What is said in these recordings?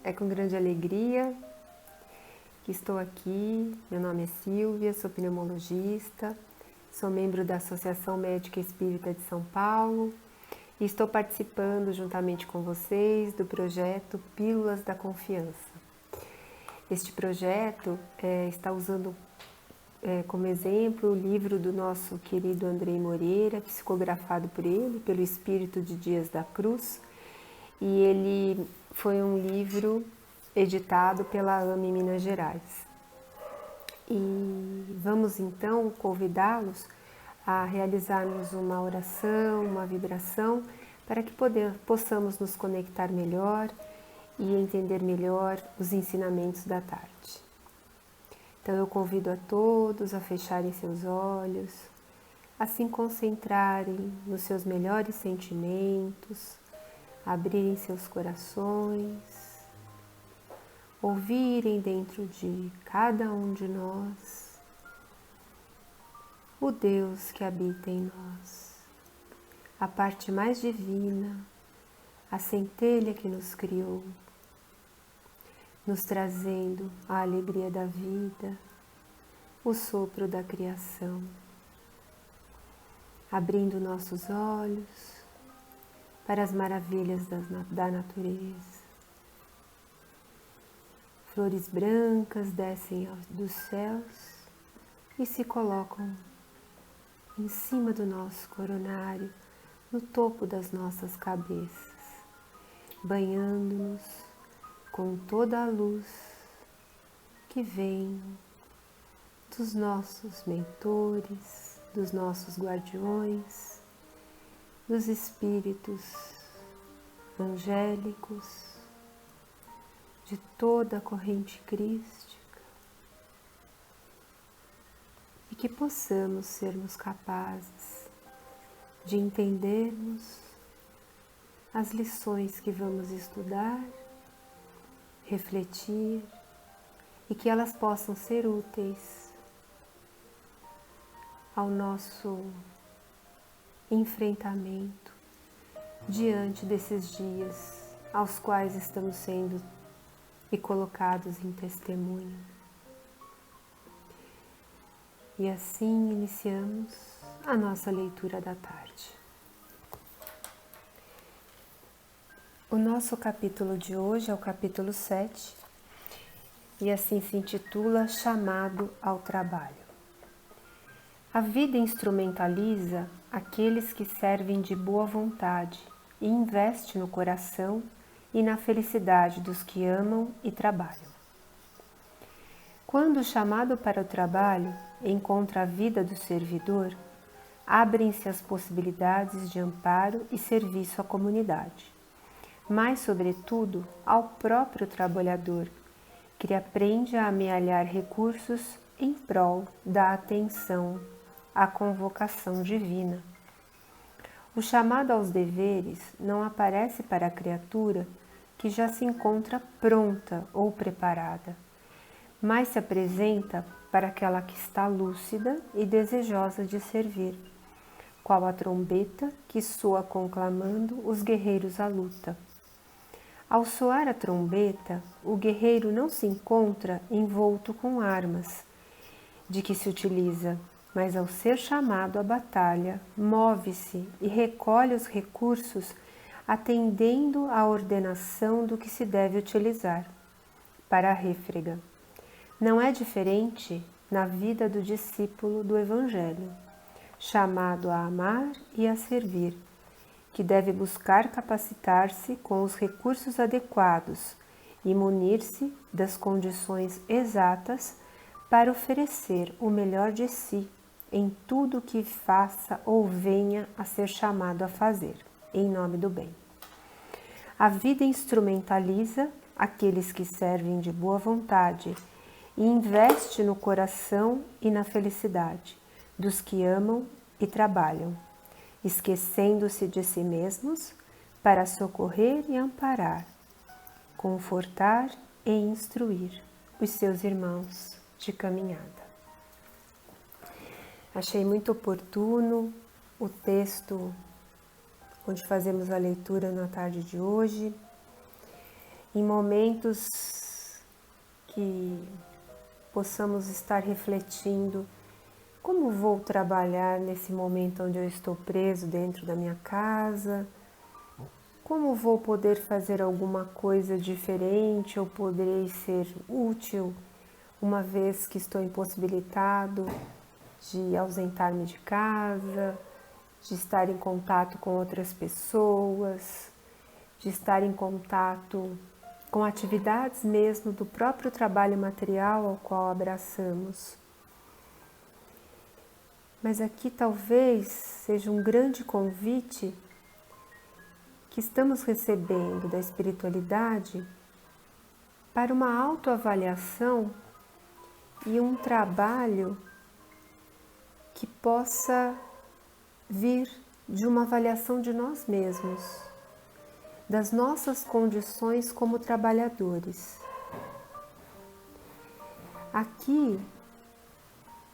É com grande alegria que estou aqui. Meu nome é Silvia, sou pneumologista, sou membro da Associação Médica Espírita de São Paulo e estou participando juntamente com vocês do projeto Pílulas da Confiança. Este projeto está usando como exemplo o livro do nosso querido Andrei Moreira, psicografado por ele, pelo Espírito de Dias da Cruz, e ele foi um livro editado pela AME Minas Gerais. E vamos então convidá-los a realizarmos uma oração, uma vibração, para que possamos nos conectar melhor e entender melhor os ensinamentos da tarde. Então eu convido a todos a fecharem seus olhos, a se concentrarem nos seus melhores sentimentos, abrirem seus corações, ouvirem dentro de cada um de nós o Deus que habita em nós, a parte mais divina, a centelha que nos criou, nos trazendo a alegria da vida, o sopro da criação, abrindo nossos olhos para as maravilhas da natureza. Flores brancas descem dos céus e se colocam em cima do nosso coronário, no topo das nossas cabeças, banhando-nos com toda a luz que vem dos nossos mentores, dos nossos guardiões, dos espíritos angélicos, de toda a corrente crística, e que possamos sermos capazes de entendermos as lições que vamos estudar, refletir, e que elas possam ser úteis ao nosso enfrentamento diante desses dias aos quais estamos sendo colocados em testemunho. E assim iniciamos a nossa leitura da tarde. O nosso capítulo de hoje é o capítulo 7 e assim se intitula Chamado ao Trabalho. A vida instrumentaliza aqueles que servem de boa vontade e investe no coração e na felicidade dos que amam e trabalham. Quando o chamado para o trabalho encontra a vida do servidor, abrem-se as possibilidades de amparo e serviço à comunidade, mas, sobretudo, ao próprio trabalhador, que aprende a amealhar recursos em prol da atenção à convocação divina. O chamado aos deveres não aparece para a criatura que já se encontra pronta ou preparada, mas se apresenta para aquela que está lúcida e desejosa de servir, qual a trombeta que soa conclamando os guerreiros à luta. Ao soar a trombeta, o guerreiro não se encontra envolto com armas de que se utiliza, mas ao ser chamado à batalha, move-se e recolhe os recursos atendendo à ordenação do que se deve utilizar. Para a refrega. Não é diferente na vida do discípulo do Evangelho, chamado a amar e a servir, que deve buscar capacitar-se com os recursos adequados e munir-se das condições exatas para oferecer o melhor de si em tudo o que faça ou venha a ser chamado a fazer, em nome do bem. A vida instrumentaliza aqueles que servem de boa vontade e investe no coração e na felicidade dos que amam e trabalham, esquecendo-se de si mesmos para socorrer e amparar, confortar e instruir os seus irmãos de caminhada. Achei muito oportuno o texto onde fazemos a leitura na tarde de hoje em momentos que possamos estar refletindo como vou trabalhar nesse momento onde eu estou preso dentro da minha casa, como vou poder fazer alguma coisa diferente ou poderei ser útil uma vez que estou impossibilitado de ausentar-me de casa, de estar em contato com outras pessoas, de estar em contato com atividades mesmo do próprio trabalho material ao qual abraçamos. Mas aqui talvez seja um grande convite que estamos recebendo da espiritualidade para uma autoavaliação e um trabalho que possa vir de uma avaliação de nós mesmos, das nossas condições como trabalhadores. Aqui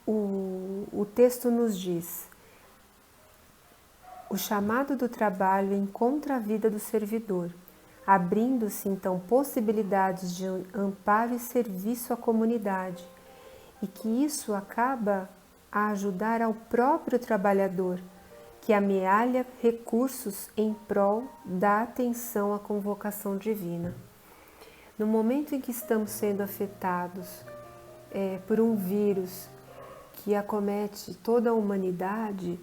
o texto nos diz: o chamado do trabalho encontra a vida do servidor, abrindo-se então possibilidades de amparo e serviço à comunidade, e que isso acaba a ajudar ao próprio trabalhador, que amealha recursos em prol da atenção à convocação divina. No momento em que estamos sendo afetados por um vírus que acomete toda a humanidade,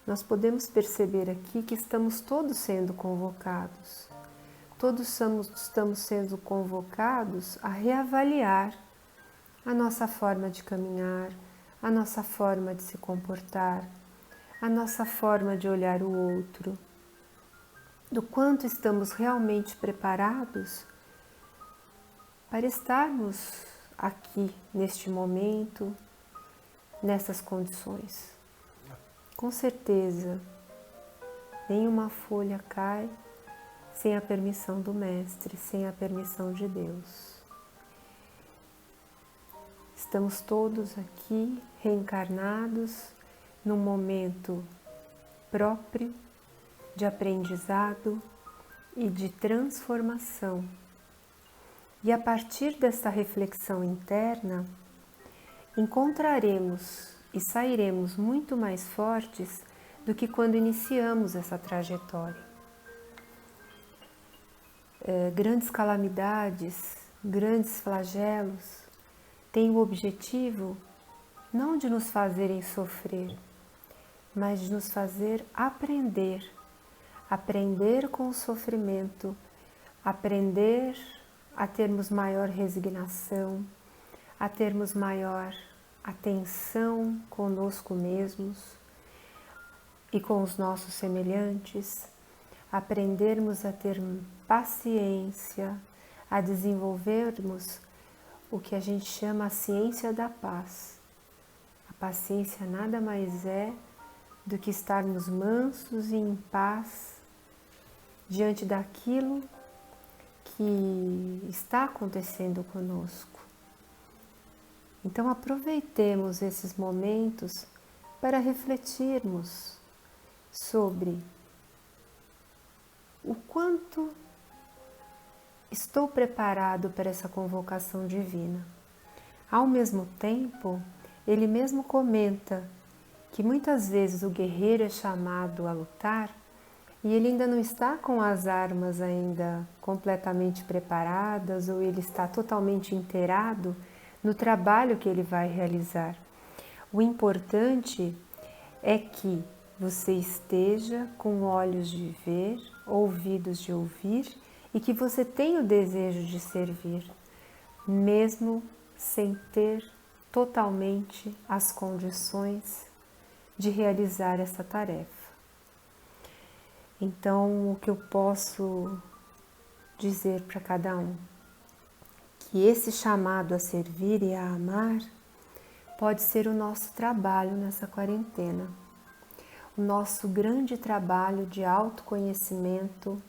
nós podemos perceber aqui que estamos todos sendo convocados. Todos estamos sendo convocados a reavaliar a nossa forma de caminhar, a nossa forma de se comportar, a nossa forma de olhar o outro, do quanto estamos realmente preparados para estarmos aqui neste momento, nessas condições. Com certeza, nenhuma folha cai sem a permissão do Mestre, sem a permissão de Deus. Estamos todos aqui reencarnados num momento próprio de aprendizado e de transformação. E a partir dessa reflexão interna, encontraremos e sairemos muito mais fortes do que quando iniciamos essa trajetória. Grandes calamidades, grandes flagelos têm o objetivo não de nos fazerem sofrer, mas de nos fazer aprender com o sofrimento, aprender a termos maior resignação, a termos maior atenção conosco mesmos e com os nossos semelhantes, aprendermos a ter paciência, a desenvolvermos o que a gente chama a ciência da paz. A paciência nada mais é do que estarmos mansos e em paz diante daquilo que está acontecendo conosco. Então aproveitemos esses momentos para refletirmos sobre o quanto estou preparado para essa convocação divina. Ao mesmo tempo, ele mesmo comenta que muitas vezes o guerreiro é chamado a lutar e ele ainda não está com as armas ainda completamente preparadas ou ele está totalmente inteirado no trabalho que ele vai realizar. O importante é que você esteja com olhos de ver, ouvidos de ouvir e que você tenha o desejo de servir, mesmo sem ter totalmente as condições de realizar essa tarefa. Então, o que eu posso dizer para cada um? Que esse chamado a servir e a amar pode ser o nosso trabalho nessa quarentena, o nosso grande trabalho de autoconhecimento,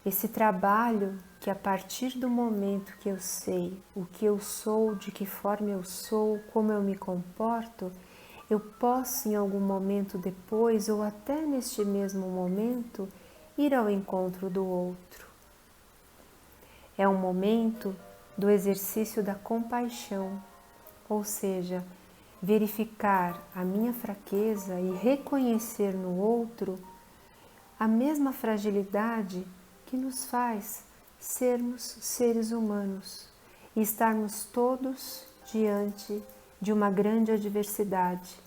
esse trabalho que a partir do momento que eu sei o que eu sou, de que forma eu sou, como eu me comporto, eu posso em algum momento depois ou até neste mesmo momento ir ao encontro do outro. É um momento do exercício da compaixão, ou seja, verificar a minha fraqueza e reconhecer no outro a mesma fragilidade que nos faz sermos seres humanos e estarmos todos diante de uma grande adversidade.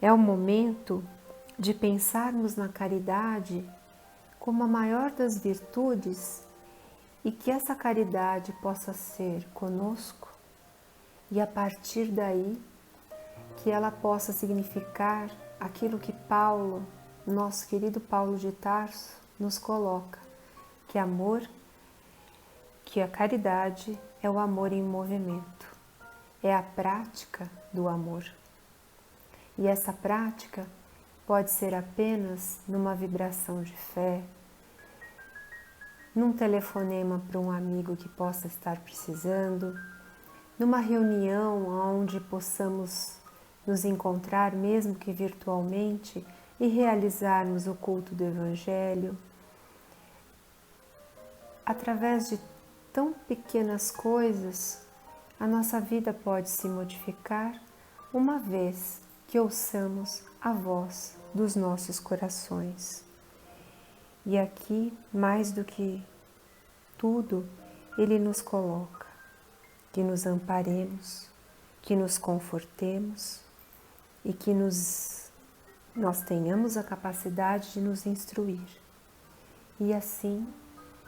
É o momento de pensarmos na caridade como a maior das virtudes e que essa caridade possa ser conosco e a partir daí que ela possa significar aquilo que Paulo, nosso querido Paulo de Tarso, nos coloca, que amor, que a caridade é o amor em movimento, é a prática do amor. E essa prática pode ser apenas numa vibração de fé, num telefonema para um amigo que possa estar precisando, numa reunião onde possamos nos encontrar, mesmo que virtualmente, e realizarmos o culto do Evangelho. Através de tão pequenas coisas, a nossa vida pode se modificar uma vez que ouçamos a voz dos nossos corações. E aqui, mais do que tudo, Ele nos coloca, que nos amparemos, que nos confortemos e que nós tenhamos a capacidade de nos instruir. E assim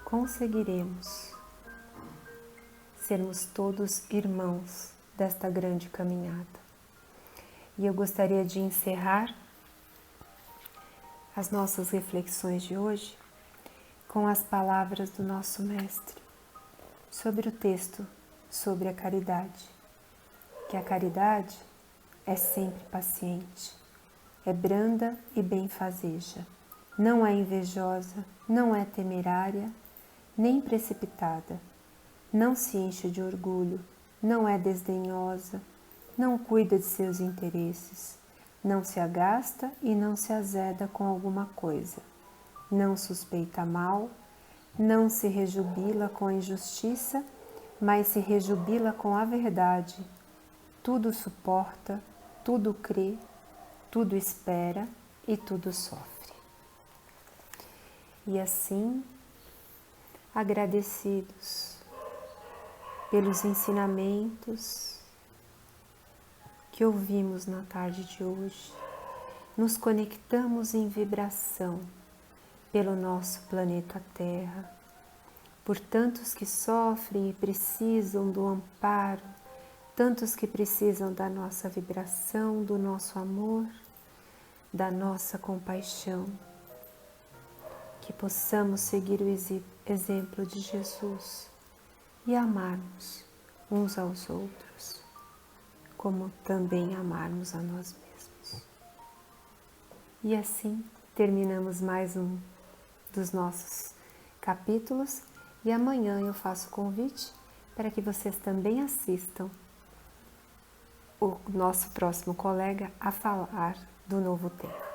conseguiremos sermos todos irmãos desta grande caminhada. E eu gostaria de encerrar as nossas reflexões de hoje com as palavras do nosso Mestre sobre o texto sobre a caridade, que a caridade é sempre paciente, é branda e benfazeja, não é invejosa, não é temerária, nem precipitada, não se enche de orgulho, não é desdenhosa, não cuida de seus interesses, não se agasta e não se azeda com alguma coisa, não suspeita mal, não se rejubila com a injustiça, mas se rejubila com a verdade. Tudo suporta, tudo crê, tudo espera e tudo sofre. E assim, agradecidos pelos ensinamentos que ouvimos na tarde de hoje, nos conectamos em vibração pelo nosso planeta Terra, por tantos que sofrem e precisam do amparo, tantos que precisam da nossa vibração, do nosso amor, da nossa compaixão, que possamos seguir o exemplo de Jesus e amarmos uns aos outros, como também amarmos a nós mesmos. E assim terminamos mais um dos nossos capítulos e amanhã eu faço o convite para que vocês também assistam o nosso próximo colega a falar do novo tema.